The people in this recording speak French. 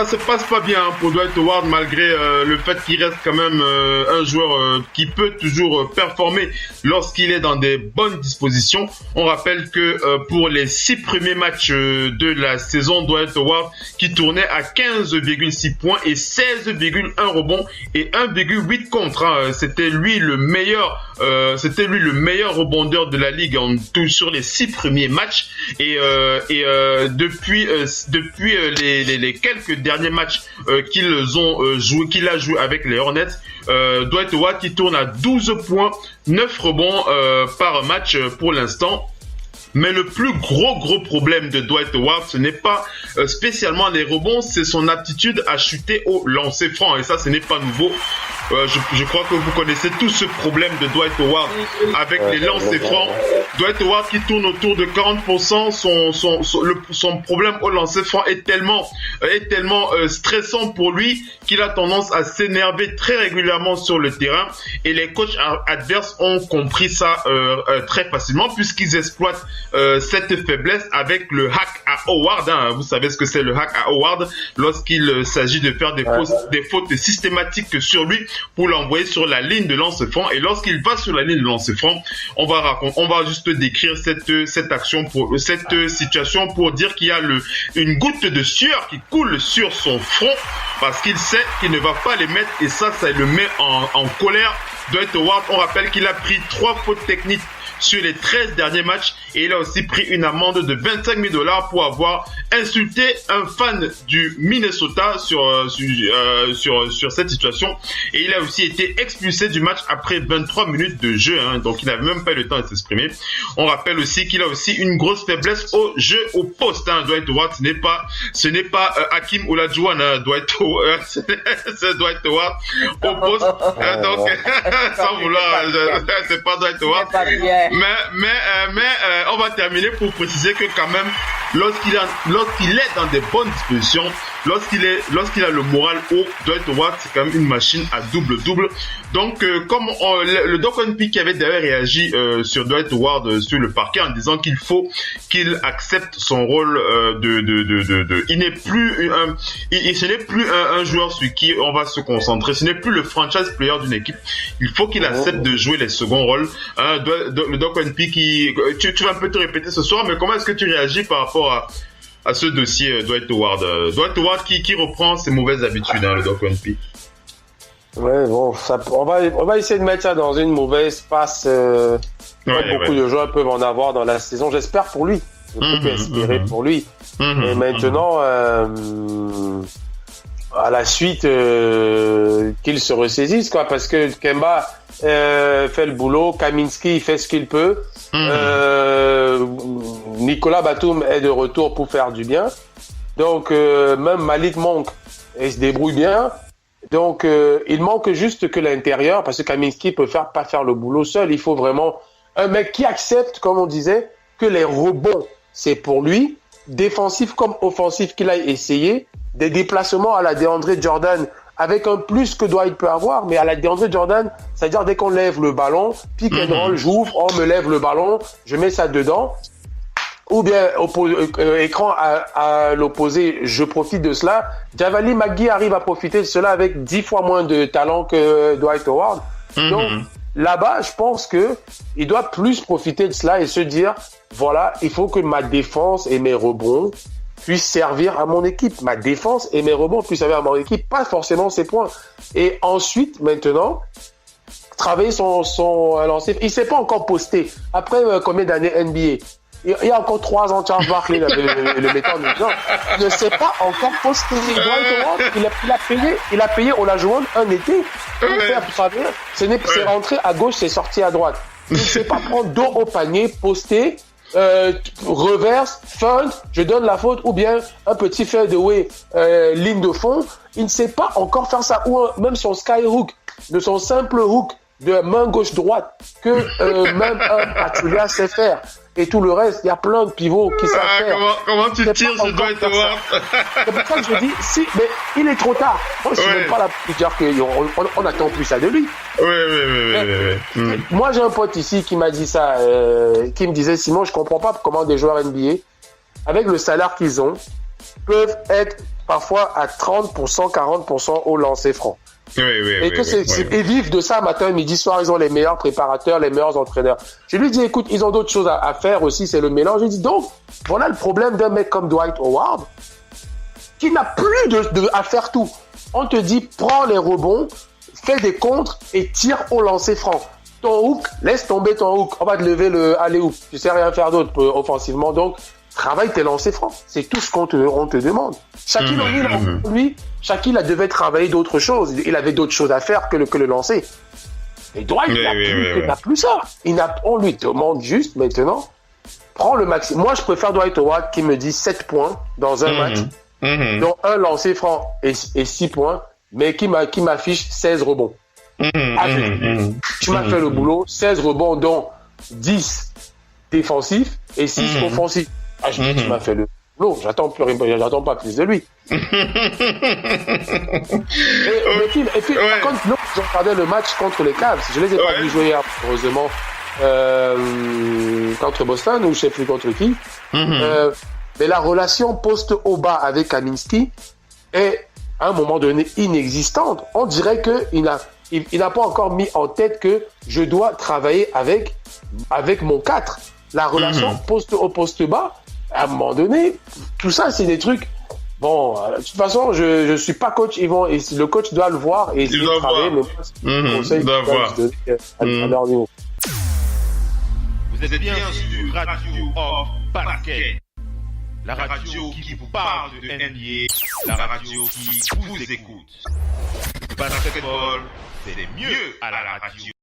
se passe pas bien pour Dwight Howard malgré le fait qu'il reste quand même un joueur qui peut toujours performer lorsqu'il est dans des bonnes dispositions. On rappelle que pour les 6 premiers matchs de la saison, Dwight Howard qui tournait à 15,6 points et 16,1 rebonds et 1,8 contre. Hein. C'était lui le meilleur rebondeur de la ligue en tout sur les 6 premiers matchs et depuis les quelques derniers matchs qu'il a joué avec les Hornets, Dwight Howard qui tourne à 12 points, 9 rebonds par match pour l'instant. Mais le plus gros problème de Dwight Howard, ce n'est pas spécialement les rebonds, c'est son aptitude à chuter au lancer franc. Et ça, ce n'est pas nouveau. Je crois que vous connaissez tous ce problème de Dwight Howard avec les lancers francs. Dwight Howard qui tourne autour de 40%, son problème au lancer franc est tellement stressant pour lui qu'il a tendance à s'énerver très régulièrement sur le terrain. Et les coachs adverses ont compris ça très facilement puisqu'ils exploitent cette faiblesse avec le hack à Howard. Hein. Vous savez ce que c'est le hack à Howard lorsqu'il s'agit de faire des fautes systématiques sur lui pour l'envoyer sur la ligne de lance-franc. Et lorsqu'il va sur la ligne de lance-franc, on va juste décrire cette action cette situation pour dire qu'il y a une goutte de sueur qui coule sur son front parce qu'il sait qu'il ne va pas les mettre et ça le met en colère. Dwight Howard, on rappelle qu'il a pris 3 fautes techniques sur les 13 derniers matchs et il a aussi pris une amende de $25,000 pour avoir insulté un fan du Minnesota sur cette situation et il a aussi été expulsé du match après 23 minutes de jeu, hein, donc il n'avait même pas eu le temps de s'exprimer. On rappelle aussi qu'il a aussi une grosse faiblesse au jeu au poste, hein. Dwight Howard, ce n'est pas Hakeem Olajuwon, hein. C'est Dwight Howard au poste, donc sans vouloir, c'est pas Dwight Howard. Mais on va terminer pour préciser que quand même lorsqu'il est dans des bonnes dispositions, lorsqu'il a le moral haut, Dwight Howard c'est quand même une machine à double-double. Donc comme le Doc Onpi qui avait d'ailleurs réagi sur Dwight Howard sur le parquet en disant qu'il faut qu'il accepte son rôle il n'est plus ce n'est plus un joueur sur qui on va se concentrer, ce n'est plus le franchise player d'une équipe. Il faut qu'il accepte de jouer les seconds rôles. Le Doc Onpi tu vas un peu te répéter ce soir, mais comment est-ce que tu réagis par rapport à ce dossier Dwight Howard? Dwight Howard qui reprend ses mauvaises habitudes, hein, le Doc Onpi. Ouais, bon, on va essayer de mettre ça dans une mauvaise passe. Beaucoup de joueurs peuvent en avoir dans la saison. J'espère pour lui. Je peux espérer pour lui. Et maintenant, à la suite, qu'il se ressaisisse, quoi, parce que Kemba fait le boulot, Kaminsky fait ce qu'il peut. Nicolas Batum est de retour pour faire du bien. Donc, même Malik Monk, il se débrouille bien. Donc, il manque juste que l'intérieur, parce que Kaminsky peut pas faire le boulot seul. Il faut vraiment un mec qui accepte, comme on disait, que les rebonds, c'est pour lui, défensif comme offensif qu'il a essayé, des déplacements à la DeAndre Jordan, avec un plus que Dwight peut avoir, mais à la DeAndre Jordan, c'est-à-dire dès qu'on lève le ballon, pick and roll, j'ouvre, on me lève le ballon, je mets ça dedans. Ou bien écran à l'opposé, je profite de cela. Javale McGee arrive à profiter de cela avec 10 fois moins de talent que Dwight Howard. Donc là-bas, je pense que il doit plus profiter de cela et se dire, voilà, il faut que ma défense et mes rebonds puissent servir à mon équipe. Ma défense et mes rebonds puissent servir à mon équipe, pas forcément ses points. Et ensuite, maintenant, travailler son lancer. Il s'est pas encore posté. Après combien d'années NBA? Il y a encore 3 ans, Charles Barkley le mettant en exemple. Il ne s'est pas encore posté. Il a payé Olajuwon un été. C'est rentré à gauche, c'est sorti à droite. Il ne sait pas prendre dos au panier, poster, reverse, feint, je donne la faute, ou bien un petit fadeaway, ligne de fond. Il ne sait pas encore faire ça. Ou même son skyhook, de son simple hook de main gauche-droite, que même un Pachulia sait faire. Et tout le reste, il y a plein de pivots qui savent faire. Comment tu tires sur Dwight Howard? C'est pour ça que je dis, mais il est trop tard. Moi, je ne suis même pas là pour dire qu'on n'attend plus ça de lui. Oui. Moi, j'ai un pote ici qui m'a dit ça, qui me disait, Simon, je comprends pas comment des joueurs NBA, avec le salaire qu'ils ont, peuvent être parfois à 30%, 40% au lancer franc. Et vivent de ça matin, midi, soir. Ils ont les meilleurs préparateurs, les meilleurs entraîneurs. Je lui dis, écoute, ils ont d'autres choses à faire aussi, c'est le mélange. Je lui dis, donc, voilà le problème d'un mec comme Dwight Howard, qui n'a plus à faire tout. On te dit, prends les rebonds, fais des contres et tire au lancer franc. Ton hook, laisse tomber ton hook. On va te lever le alley-hoop. Tu sais rien faire d'autre offensivement. Donc, travaille tes lancers francs. C'est tout ce qu'on te demande. Shaquille O'Neal, lui, Shaquille devait travailler d'autres choses. Il avait d'autres choses à faire que le lancer. Et Dwight, il n'a plus ça. On lui demande juste maintenant, prends le maximum. Moi, je préfère Dwight Howard qui me dit 7 points dans un match, dont un lancer franc et 6 points, mais qui m'affiche 16 rebonds. Tu m'as fait le boulot, 16 rebonds, dont 10 défensifs et 6 offensifs. Je dis, tu m'as fait le boulot, j'attends pas plus de lui. et puis par contre, j'ai regardé le match contre les Cavs. Je les ai pas vu jouer hier, heureusement, contre Boston ou je sais plus contre qui. Mais la relation poste-au-bas avec Kaminsky est à un moment donné inexistante. On dirait qu'il n'a pas encore mis en tête que je dois travailler avec mon 4. La relation poste-bas, à un moment donné, tout ça, c'est des trucs. Bon, de toute façon, je suis pas coach. Le coach doit le voir et essayer de travailler. Mais conseil, doit voir. À leur niveau. Vous êtes bien sur Radio Off Basket. La radio qui vous parle de NBA, la radio qui vous écoute. Basketball, c'est mieux à la radio.